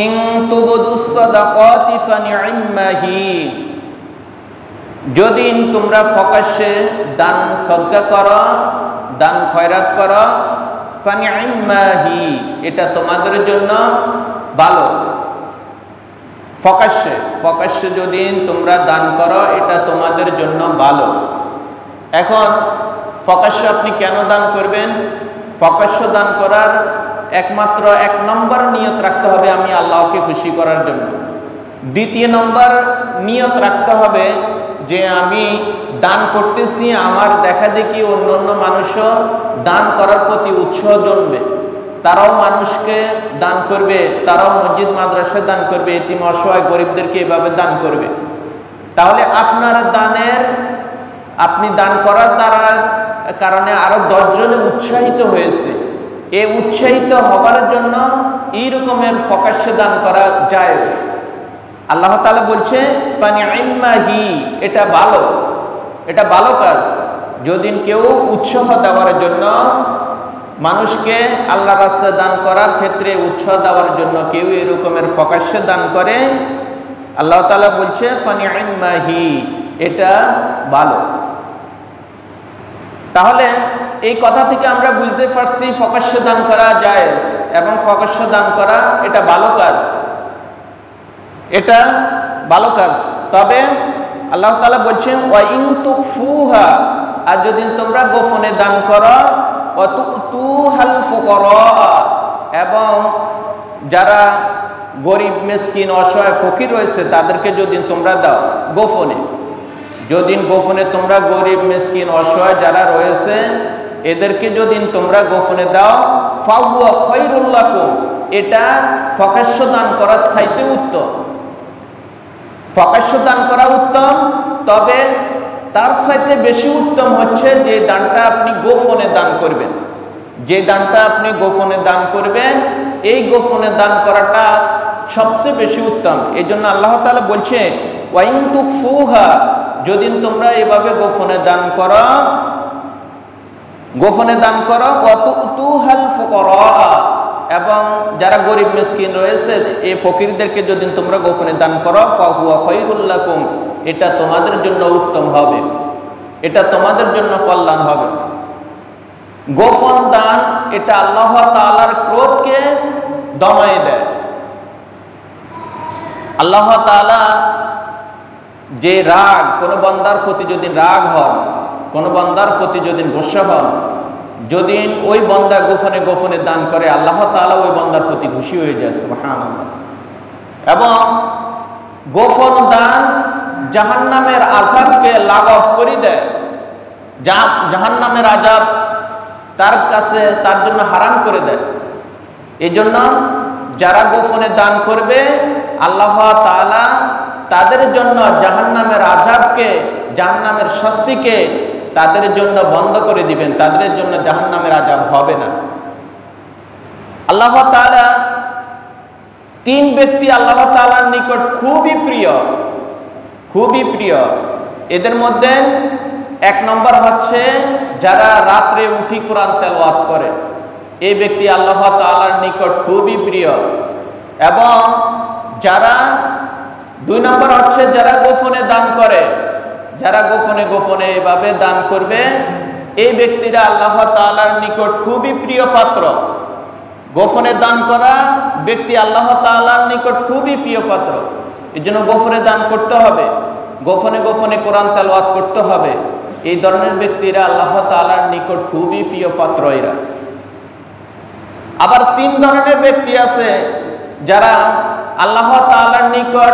In তুবদুস সাদাকাতি ফানি'ম্মাহি, যদি তোমরা প্রকাশ্যে দান সদকা করো, দান খয়রাত করো, ফানি'ম্মাহি, এটা তোমাদের জন্য ভালো। প্রকাশ্যে যদি তোমরা দান করো, এটা তোমাদের জন্য ভালো। এখন প্রকাশ্যে আপনি কেন দান করবেন? প্রকাশ্য দান করার একমাত্র 1 নম্বর নিয়ত রাখতে হবে আমি আল্লাহকে খুশি করার জন্য। 2 নম্বর নিয়ত রাখতে হবে যে আমি দান করতেছি, আমার দেখা দেখি অন্য মানুষও দান করার প্রতি উৎসাহ জন্মবে, তারাও মানুষকে দান করবে, তারাও মসজিদ মাদ্রাসা দান করবে, এতিম অসহায় গরিবদেরকে এভাবে দান করবে। তাহলে আপনার আপনি দান করার দ্বারা কারণে আরো 10 জনে উৎসাহিত হয়েছে। এই উৎসাহিত হবার জন্য এই রকমের প্রকাশ্যে দান করা জায়েজ। আল্লাহ তাআলা বলছে ফানি'ম্মাহি, এটা ভালো কাজ। যদি কেউ উৎসাহ দেওয়ার জন্য মানুষকে আল্লাহর রাস্তায় দান করার ক্ষেত্রে উৎসাহ দেওয়ার জন্য কেউ এই রকমের প্রকাশ্যে দান করে, আল্লাহ তাআলা বলছে ফানি'ম্মাহি, এটা ভালো। তাহলে এই কথা থেকে আমরা বুঝতে পারছি প্রকাশ্য দান করা জায়েজ এবং প্রকাশ্য দান করা এটা ভালো কাজ। তবে আল্লাহ তাআলা বলছেন ওয়া ইন তুকফুহা, আর যদি তোমরা গোপনে দান করো, ওয়া তুতুহাল ফুকারা, এবং যারা গরিব মিসকিন অসহায় ফকির রয়েছে তাদেরকে যদি তোমরা দাও গোপনে, যদি গোপনে তোমরা গরিব মিসকিন অসহায় যারা রয়েছে এদেরকে যদি তোমরা গোপনে দাও, ফাহুয়া খায়রুল লাকুম, এটা প্রকাশ্য দান করার চাইতে উত্তম। প্রকাশ্য দান করা উত্তম, তবে তার চাইতে বেশি উত্তম হচ্ছে যে দানটা আপনি গোপনে দান করবেন। এই গোপনে দান করাটা সবচেয়ে বেশি উত্তম। এই জন্য আল্লাহ তাআলা বলছে ওয়া ইন তুকফুহা, যদি তোমরা এভাবে গোপনে দান করো, ওয়া তুতুহাল ফুকারা, এবং যারা গরিব মিসকিন রয়েছে এই ফকিরদেরকে যদি তোমরা গোপনে দান করো, ফাহুয়া খায়রুল লাকুম, এটা তোমাদের জন্য উত্তম হবে, এটা তোমাদের জন্য কল্যাণ হবে। গোপন দান এটা আল্লাহ তাআলার ক্রোধকে দমায় দেয়। আল্লাহ তাআলা যে রাগ, কোন বান্দার প্রতি যদি রাগ হন, কোন বান্দার প্রতি যদি গোসা হন, যদি ওই বান্দা গোপনে দান করে, আল্লাহ তাআলা ওই বান্দার প্রতি খুশি হয়ে যায়, সুবহানাল্লাহ। এবং গোপন দান জাহান্নামের আযাবকে লাঘব করে দেয়, জাহান্নামের আযাব তার জন্য হারাম করে দেয়। এই জন্য যারা গোপনে দান করবে, আল্লাহ তাআলা তাদের জন্য জাহান্নামের আযাবকে, জাহান্নামের শাস্তিকে তাদের জন্য বন্ধ করে দিবেন, তাদের জন্য জাহান্নামের আযাব হবে না। আল্লাহ তাআলা 3 ব্যক্তি আল্লাহ তাআলার নিকট খুবই প্রিয়। এদের মধ্যে 1 নম্বর হচ্ছে যারা রাত্রে উঠি কোরআন তেলাওয়াত করে, এই ব্যক্তি আল্লাহ তাআলার নিকট খুবই প্রিয়। এবং যারা 2 নম্বর হচ্ছে যারা গোপনে দান করে, যারা গোপনে এভাবে দান করবে, এই ব্যক্তিরা আল্লাহ তাআলার নিকট খুবই প্রিয় পাত্র। গোপনে দান করা ব্যক্তি আল্লাহ তাআলার নিকট খুবই প্রিয় পাত্র। এই জন্য গোপনে দান করতে হবে, গোপনে কোরআন তেলাওয়াত করতে হবে। এই ধরনের ব্যক্তিরা আল্লাহ তাআলার নিকট খুবই প্রিয় পাত্র এরা। আবার 3 ধরনের ব্যক্তি আছে যারা আল্লাহ তাআলার নিকট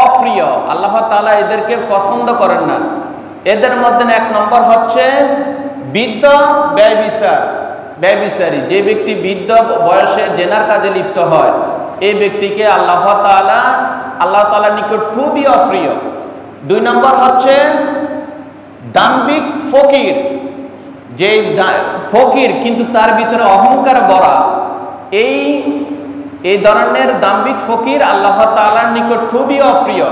অপ্রিয়, আল্লাহ তাআলা এদেরকে পছন্দ করেন না। এদের মধ্যে 1 নম্বর হচ্ছে বৃদ্ধ ব্যভিচারী। যে ব্যক্তি বৃদ্ধ বয়সে জেনার কাজে লিপ্ত হয়, এই ব্যক্তিকে আল্লাহ তাআলার নিকট খুবই অপ্রিয়। 2 নম্বর হচ্ছে দাম্ভিক ফকির, যে ফকির কিন্তু তার ভিতরে অহংকার ভরা, এই ধরনের দাম্ভিক ফকির আল্লাহ তাআলার নিকট খুবই অপ্রিয়।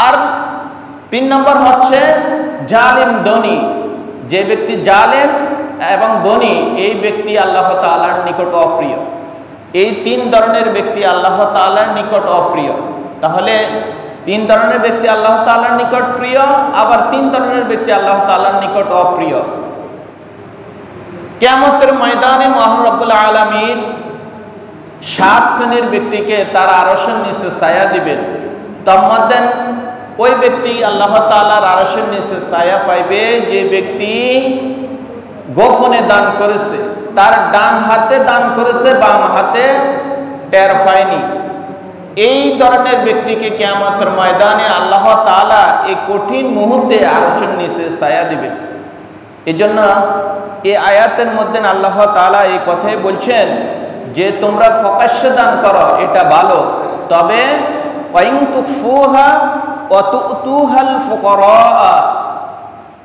আর 3 নম্বর হচ্ছে জালিম ধনী, যে ব্যক্তি জালেম এবং ধনী, এই ব্যক্তি আল্লাহ তাআলার নিকট অপ্রিয়। এই 3 ধরনের ব্যক্তি আল্লাহ তাআলার নিকট অপ্রিয়। তাহলে 3 ধরনের ব্যক্তি আল্লাহ তাআলার নিকট প্রিয়, আবার 3 ধরনের ব্যক্তি আল্লাহ তাআলার নিকট অপ্রিয়। কিয়ামতের ময়দানে মহান রব্বুল আলামিন 7 শ্রেণীর ব্যক্তিকে তার আরশের নিচে ছায়া দিবেন। তার মধ্যে ওই ব্যক্তি আল্লাহ তাআলার আরশের নিচে ছায়া পাইবে যে ব্যক্তি গোপনে দান করেছে, তার ডান হাতে দান করেছে, বাম হাতে টের পায়নি। এই ধরনের ব্যক্তিকে কিয়ামতের ময়দানে আল্লাহ তাআলা এই কঠিন মুহূর্তে আরশের নিচে ছায়া দিবেন। এজন্য এই আয়াতের মধ্যে আল্লাহ তাআলা এই কথাই বলছেন যে তোমরা প্রকাশ্যে দান করো, এটা ভালো, তবে ওয়াইন তুকফুহা ওয়া তুতুহাল ফুকারা,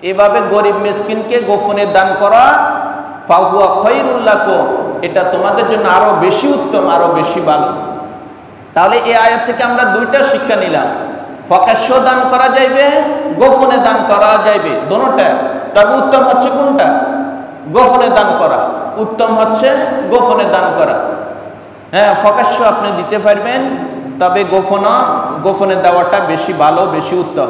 এভাবে গরিব মিসকিনকে গোপনে দান করা, ফাহুয়া খায়রুল লাকুম, এটা তোমাদের জন্য আরো বেশি উত্তম, আরো বেশি ভালো। তাহলে এই আয়াত থেকে আমরা 2টা শিক্ষা নিলাম, প্রকাশ্য দান করা যাইবে, গোপনে দান করা যাইবে, দোনোটা। তবে উত্তম হচ্ছে কোনটা? গোপনে দান করা উত্তম হচ্ছে, গোপনে দান করা। হ্যাঁ, প্রকাশ্য আপনি দিতে পারবেন, তবে গোপনে দেওয়াটা বেশি ভালো, বেশি উত্তম।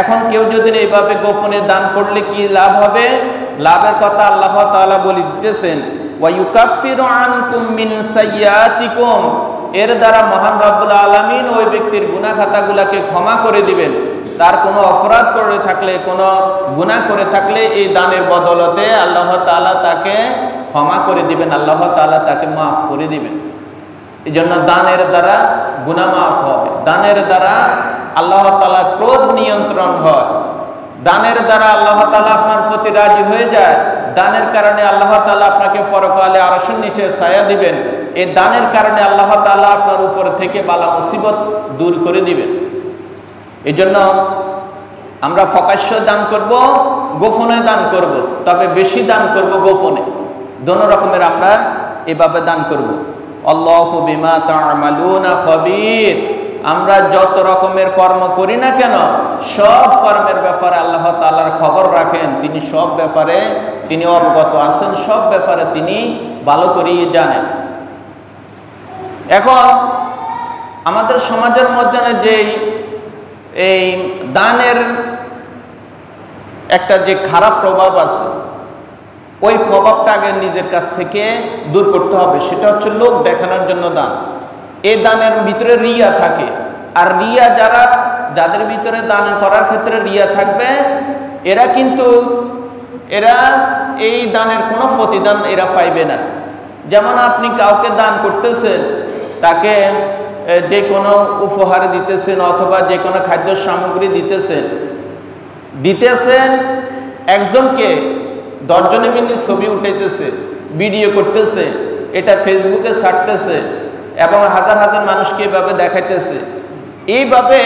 এখন কেউ যদি এইভাবে গোপনে দান করলে কি লাভ হবে? লাভের কথা আল্লাহ তাআলা বলে দিতেছেন, ওয়া ইউকাফিরু আনকুম মিন সাইয়্যাতিকুম, এর দ্বারা মহান রব্বুল আলামিন ওই ব্যক্তির গুনাহ খাতাগুলোকে ক্ষমা করে দিবেন। তার কোনো অপরাধ করে থাকলে, কোনো গুনাহ করে থাকলে এই দানের বদলতে আল্লাহ তাআলা তাকে ক্ষমা করে দিবেন, আল্লাহ তাআলা তাকে মাফ করে দিবেন। এই জন্য দানের দ্বারা গুনাহ মাফ হবে, দানের দ্বারা আল্লাহ তাআলার ক্রোধ নিয়ন্ত্রণ হয়, দানের দ্বারা আল্লাহ তাআলা আপনার প্রতি রাজি হয়ে যায়, দানের কারণে আল্লাহ তাআলা আপনাকে পরকালে আরশের নিচে ছায়া দিবেন, এই দানের কারণে আল্লাহ তাআলা আপনার উপর থেকে বালা মুসিবত দূর করে দিবেন। এই জন্য আমরা প্রকাশ্য দান করব, গোপনে দান করব, তবে বেশি দান করব গোপনে। দোনো রকমের আমরা এভাবে দান করব। আল্লাহু বিমা তা'মালুনা খাবীর, আমরা যত রকমের কর্ম করি না কেন, সব কর্মের ব্যাপারে আল্লাহ তাআলার খবর রাখেন, তিনি সব ব্যাপারে তিনি অবগত আছেন, সব ব্যাপারে তিনি ভালো করেই জানেন। এখন আমাদের সমাজের মধ্যে যেই এই দানের একটা যে খারাপ প্রভাব আছে, ওই প্রভাবটা আগে নিজের কাছ থেকে দূর করতে হবে। সেটা হচ্ছে লোক দেখানোর জন্য দান। এই দানের ভিতরে রিয়া থাকে, আর রিয়া যাদের ভিতরে দান করার ক্ষেত্রে রিয়া থাকবে, এরা এই দানের কোনো প্রতিদান এরা পাইবে না। যেমন আপনি কাউকে দান করতেছেন, তাকে যে কোনো উপহার দিতেছেন অথবা যে কোনো খাদ্য সামগ্রী দিতেছেন, একজনকে 10 জনে মিলে ছবি উঠাইতেছে, ভিডিও করতেছে, এটা ফেসবুকে ছাড়তেছে এবং হাজার হাজার মানুষকে এভাবে দেখাইতেছে। এইভাবে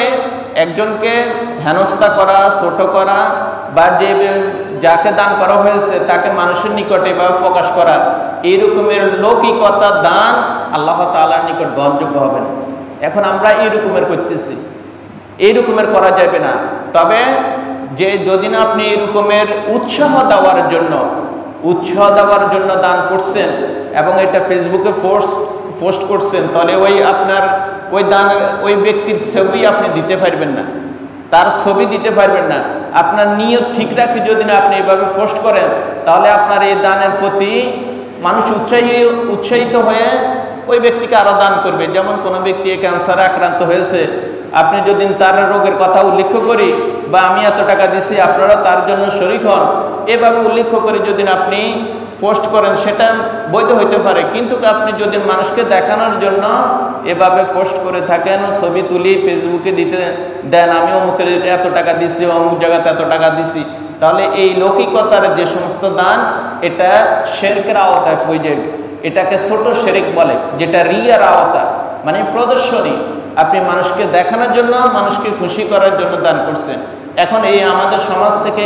একজনকে হেনস্থা করা, ছোট করা, বা যাকে দান করা হয়েছে তাকে মানুষের নিকটে এভাবে প্রকাশ করা, এই রকমের লৌকিকতা দান আল্লাহ তাআলার নিকট গ্রহণযোগ্য হবে না। এখন আমরা এই রকমের করতেছি, এই রকমের করা যাবে না। তবে যে যদি না আপনি এই রকমের উৎসাহ দেওয়ার জন্য দান করছেন এবং এটা ফেসবুকে পোস্ট করছেন, তাহলে ওই ব্যক্তির ছবি আপনি দিতে পারবেন না, তার ছবি দিতে পারবেন না। আপনার নিয়ত ঠিক রাখি যদি না আপনি এইভাবে পোস্ট করেন, তাহলে আপনার এই দানের প্রতি মানুষ উৎসাহিত হয়ে ওই ব্যক্তিকে আরো দান করবে। যেমন কোনো ব্যক্তি ক্যান্সারে আক্রান্ত হয়েছে, আপনি যদি তার রোগের কথা উল্লেখ করি বা আমি এত টাকা দিছি আপনারা তার জন্য শরীক হন, এভাবে উল্লেখ করে যদি আপনি পোস্ট করেন, সেটা বৈধ হইতে পারে। কিন্তু আপনি যদি মানুষকে দেখানোর জন্য এভাবে পোস্ট করে থাকেন, ছবি তুলি ফেসবুকে দিতে দেন, আমি অমুকের এত টাকা দিছি, অমুক জায়গাতে এত টাকা দিছি, তাহলে এই লৌকিকতার যে সমস্ত দান, এটা শিরকের আওতায় হয়ে যাবে। এটাকে ছোট শিরক বলে, যেটা রিয়ার আওতা, মানে প্রদর্শনী। আপনি মানুষকে দেখানোর জন্য, মানুষকে খুশি করার জন্য দান করছেন। এখন আমাদের সমাজ থেকে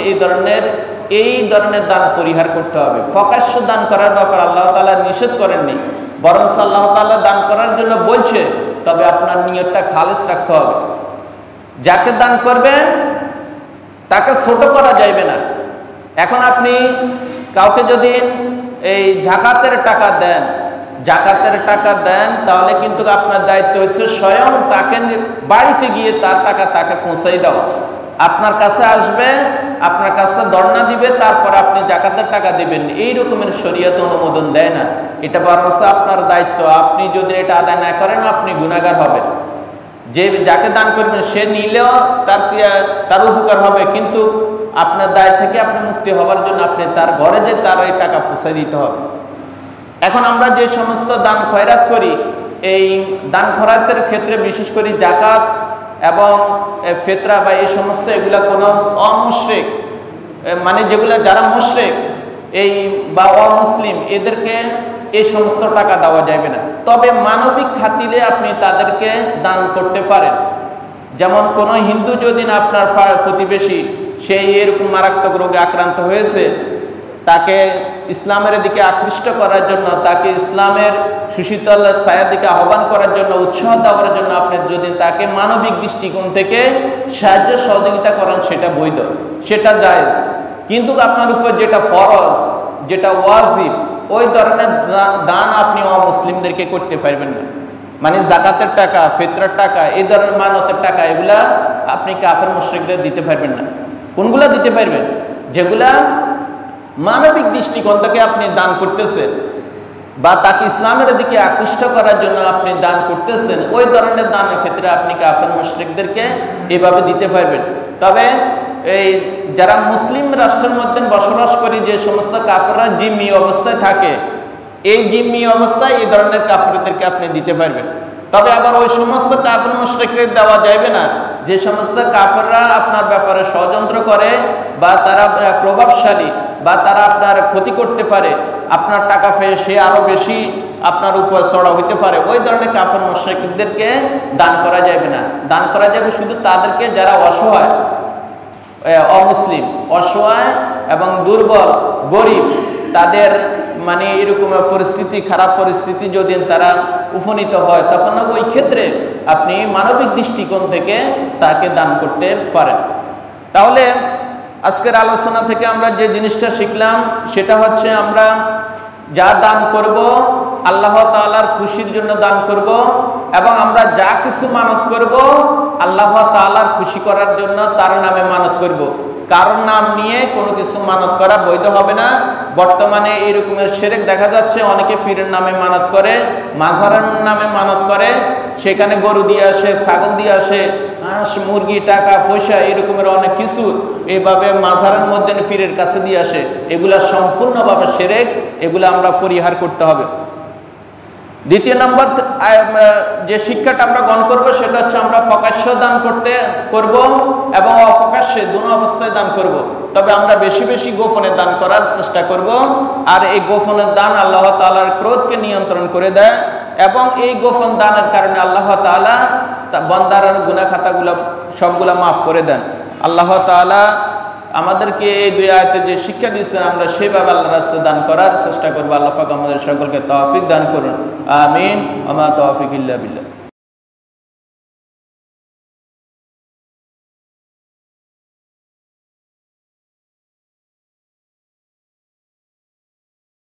এই ধরনের দান পরিহার করতে হবে। প্রকাশ্য দান করার ব্যাপার আল্লাহ তাআলা নিষেধ করেননি, বরং আল্লাহ তাআলা দান করার জন্য বলছে, তবে আপনার নিয়তটা খালেস রাখতে হবে। যাকে দান করবেন তাকে ছোট করা যাবে না। এখন আপনি কাউকে যদি এই যাকাতের টাকা দেন, জাকাতের টাকা দেন, তাহলে কিন্তু আপনার দায়িত্ব হচ্ছে স্বয়ং তাকে বাড়িতে গিয়ে তার টাকা তাকে পৌঁছাই দেওয়া। আপনার কাছে আসবে, আপনার কাছে ধর্ণা দিবে, তারপর আপনি জাকাতের টাকা দিবেন। এই রকমের শরীয়ত অনুমোদন দেয় না। এটা বরঞ্চ আপনার দায়িত্ব। আপনি যদি এটা আদায় না করেন আপনি গুনাহগার হবেন। যে যাকে দান করবেন সে নিলেও তার উপকার হবে, কিন্তু আপনার দায় থেকে আপনি মুক্তি হওয়ার জন্য আপনি তার ঘরে যে তার এই টাকা পৌঁছে দিতে হবে। এখন আমরা যে সমস্ত দান খয়রাত করি, এই দান খয়রাতের ক্ষেত্রে বিশেষ করে জাকাত এবং ফিতরা বা এই সমস্ত এগুলা কোনো অমুশরিক, মানে যেগুলো যারা মুশরিক এই বা অমুসলিম, এদেরকে এই সমস্ত টাকা দেওয়া যাবে না। তবে মানবিক খাতিরে আপনি তাদেরকে দান করতে পারেন। যেমন কোনো হিন্দু যদি না আপনার প্রতিবেশী সেই এরকম মারাত্মক রোগে আক্রান্ত হয়েছে, তাকে ইসলামের দিকে আকৃষ্ট করার জন্য, তাকে ইসলামের সুশীতল ছায়ার দিকে আহ্বান করার জন্য, উৎসাহ দেওয়ার জন্য আপনি যদি তাকে মানবিক দৃষ্টিকোণ থেকে সাহায্য সহযোগিতা করেন, সেটা বৈধ, সেটা জায়েজ। কিন্তু আপনার উপর যেটা ফরজ, যেটা ওয়াজিব, ওই ধরনের দান আপনি অমুসলিমদেরকে করতে পারবেন না। মানে জাকাতের টাকা, ফিতরার টাকা, এই ধরনের মানতের টাকা, এগুলা আপনি কাফের মুশরিকদের দিতে পারবেন না। কোনগুলা দিতে পারবেন? যেগুলা মানবিক দৃষ্টিকোণ থেকে আপনি দান করতেছেন বা তাকে ইসলামের দিকে আকৃষ্ট করার জন্য আপনি দান করতেছেন, ওই ধরনের দানের ক্ষেত্রে আপনি কাফের মুশরিকদেরকে এভাবে দিতে পারবেন। তবে এই যারা মুসলিম রাষ্ট্রের মধ্যে বসবাস করে যে সমস্ত কাফেররা জিম্মি অবস্থায় থাকে, এই জিম্মি অবস্থায় এই ধরনের কাফেরদেরকে আপনি দিতে পারবেন। তবে আবার ওই সমস্ত কাফের মুশরিকদের দেওয়া যাবে না যে সমস্ত কাফেররা আপনার ব্যাপারে ষড়যন্ত্র করে বা তারা প্রভাবশালী বা তারা আপনার ক্ষতি করতে পারে, আপনার টাকা পেয়ে সে আরো বেশি আপনার উপর চড়া হইতে পারে, ওই ধরনের কাফের মুশরিকদেরকে দান করা যাবে না। দান করা যাবে শুধু তাদেরকে যারা অসহায়, অমুসলিম, অসহায় এবং দুর্বল, গরিব, তাদের মানে এরকম পরিস্থিতি, খারাপ পরিস্থিতি যদি তারা উপনীত হয়, তখন ওই ক্ষেত্রে আপনি মানবিক দৃষ্টিকোণ থেকে তাকে দান করতে পারেন। তাহলে আজকের আলোচনা থেকে আমরা যে জিনিসটা শিখলাম সেটা হচ্ছে, আমরা যা দান করব আল্লাহ তাআলার খুশির জন্য দান করব, এবং আমরা যা কিছু মানত করব আল্লাহ তাআলার খুশি করার জন্য তার নামে মানত করব। কারণ নাম নিয়ে কোনো কিছু মানত করা বৈধ হবে না। বর্তমানে এই রকমের শিরক দেখা যাচ্ছে, অনেকে পীরের নামে মানত করে, মাজারের নামে মানত করে, সেখানে গরু দিয়ে আসে, ছাগল দিয়ে আসে, হাঁস, মুরগি, টাকা পয়সা, এরকমের অনেক কিছু এইভাবে মাজারের মধ্যে পীরের কাছে দিয়ে আসে। এগুলা সম্পূর্ণভাবে শিরক, এগুলো আমরা পরিহার করতে হবে। দ্বিতীয় নম্বর যে শিক্ষাটা আমরা গ্রহণ করব সেটা হচ্ছে, আমরা প্রকাশ্য দান করব এবং অপ্রকাশ্যে দুনো অবস্থায় দান করব। তবে আমরা বেশি বেশি গোপনে দান করার চেষ্টা করব। আর এই গোপনের দান আল্লাহ তাআলার ক্রোধকে নিয়ন্ত্রণ করে দেয়, এবং এই গোপন দানের কারণে আল্লাহ তাআলা বান্দার গুনাহ খাতাগুলো সবগুলা মাফ করে দেন। আল্লাহ তাআলা আমাদেরকে এই দুই আয়াতে যে শিক্ষা দিয়েছেন, আমরা সেইভাবে আল্লাহর রাস্তায় দান করার চেষ্টা করব। আল্লাহ পাক আমাদের সকলকে তৌফিক দান করুন। আমিন। ওয়া মা তৌফিক ইল্লা বিল্লাহ।